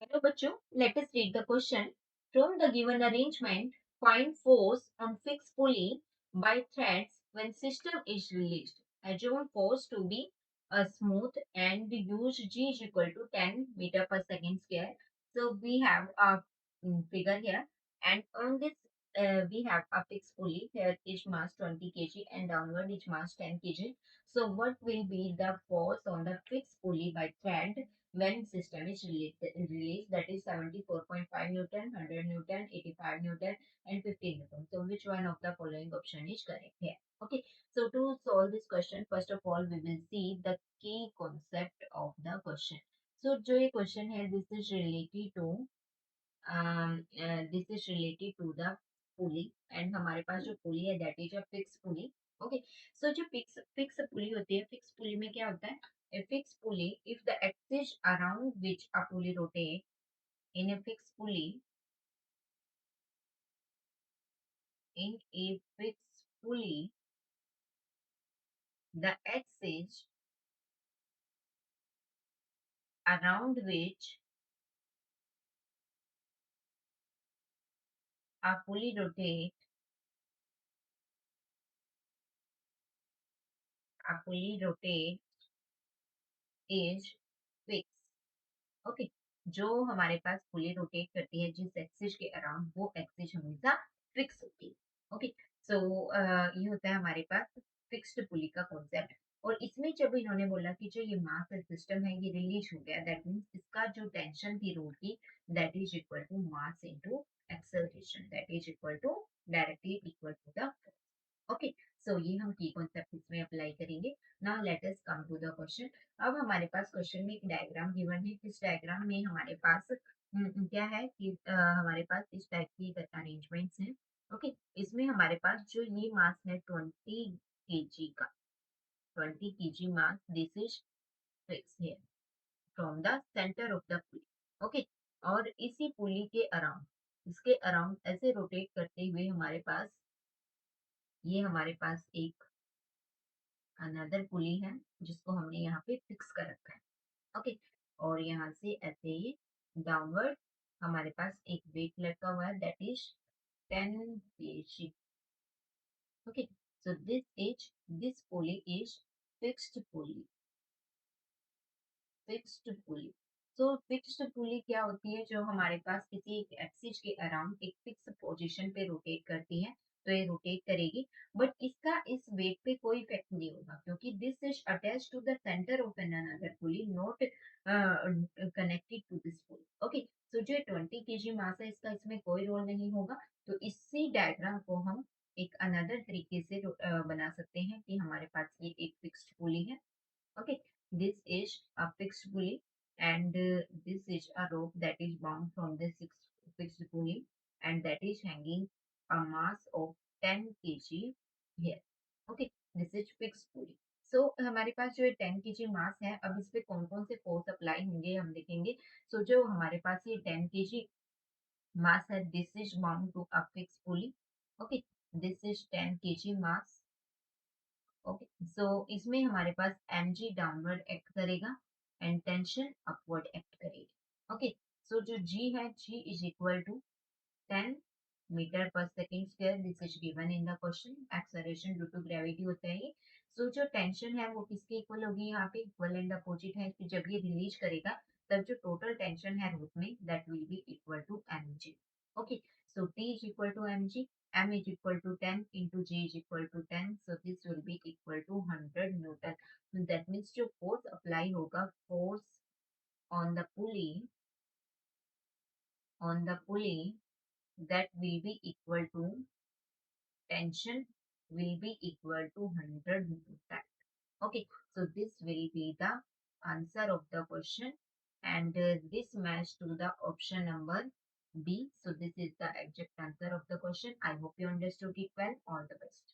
Hello, bachcho. Let us read the question. From the given arrangement, find force on fixed pulley by threads when system is released. Assume force to be smooth and use G is equal to 10 meter per second square. So we have a figure here, and on this we have a fixed pulley. Here is mass 20 kg and downward is mass 10 kg. So what will be the force on the fixed pulley by thread when system is released, that is 74.5 Newton, 100 Newton, 85 Newton and 15 Newton. So which one of the following option is correct here? Okay, so to solve this question, first of all we will see the key concept of the question. So जो ये question है, this is related to the pulley and हमारे पास जो pulley है that is a fixed pulley. Okay, so जो fixed pulley होती है, fixed pulley में क्या होता है? A fixed pulley, if the axis around which a pulley rotates in a fixed pulley, in a fixed pulley, the axis around which a pulley rotates, is fixed. Okay, जो हमारे पास पुली rotate करती है जिस axis के around, वो axis हमेशा fix होती है। ओके, सो ये होता है हमारे पास फिक्स्ड पुली का कॉन्सेप्ट। और इसमें जब इन्होंने बोला कि जो ये मास सिस्टम है ये रिलीज हो गया, दैट मीन्स इसका जो टेंशन थी रोड की, that is equal to mass into acceleration, that is equal to directly equal to the okay. So ये हम की कॉन्सेप्ट इसमें अप्लाई करेंगे। Now let us come to the question. अब हमारे पास क्वेश्चन में एक डायग्राम गिवन है। इस डायग्राम में हमारे पास क्या है कि हमारे पास इस टाइप की अरेंजमेंट्स हैं। ओके, इसमें हमारे पास जो ये मास है 20 kg का, 20 kg mass, this is fix here from the centre of the pulley. Okay, और इसी पुली के अराउंड, इसके अराउंड ऐसे रोटेट करते हुए हमारे पास एक अनदर पुली है जिसको हमने यहाँ पे फिक्स कर रखा है। ओके, और यहाँ से ऐसे ही डाउनवर्ड हमारे पास एक वेट लगा हुआ है, that is 10 kg। Okay, so this pulley is fixed pulley, fixed pulley. So fixed pulley क्या होती है? जो हमारे पास किसी एक एक्सिस के अराउंड एक फिक्स पोजीशन पे रोटेट करती है, तो ये रोटेट करेगी, बट इसका इस वेट पे कोई इफेक्ट नहीं होगा क्योंकि this is attach to the centre of an another pulley, not connected to this pulley. Okay, so जो 20 kg मास है इसका इसमें कोई रोल नहीं होगा। तो इसी डायग्राम को हम एक अनदर तरीके से बना सकते हैं कि हमारे पास ये एक फिक्स्ड पुली है। Okay, this is a fixed pulley, and this is a rope that is bound from the fixed pulley, and that is hanging a mass of 10 kg here. Okay, this is fixed pulley. So हमारे पास जो 10 kg mass है, अब इस पे कौन कौन से force apply होंगे हम देखेंगे। So जो हमारे पास ये 10 kg मास है, this is bound to a fix pulley. Okay, this is 10 kg mass. Okay, so इसमें हमारे पास mg डाउनवर्ड एक्ट करेगा एंड टेंशन अपवर्ड एक्ट करेगी। ओके, सो जो g है, g is equal to 10 metre पर second square, this is given in the question. Acceleration due to gravity होता है ये। सो जो टेंशन है वो किसके इक्वल होगी? यहाँ पे इक्वल एंड अपोजिट है, कि जब ये रिलीज करेगा तब जो टोटल टेंशन है रूट में, that will be equal to mg। Okay, so T is equal to mg, m is equal to 10 into g is equal to 10, so this will be equal to 100 Newton. So that means जो force apply होगा, force on the pulley, on the pulley, that will be equal to tension, will be equal to 100 Newton. Okay, so this will be the answer of the question, and this match to the option number B. So this is the exact answer of the question. I hope you understood it well. All the best.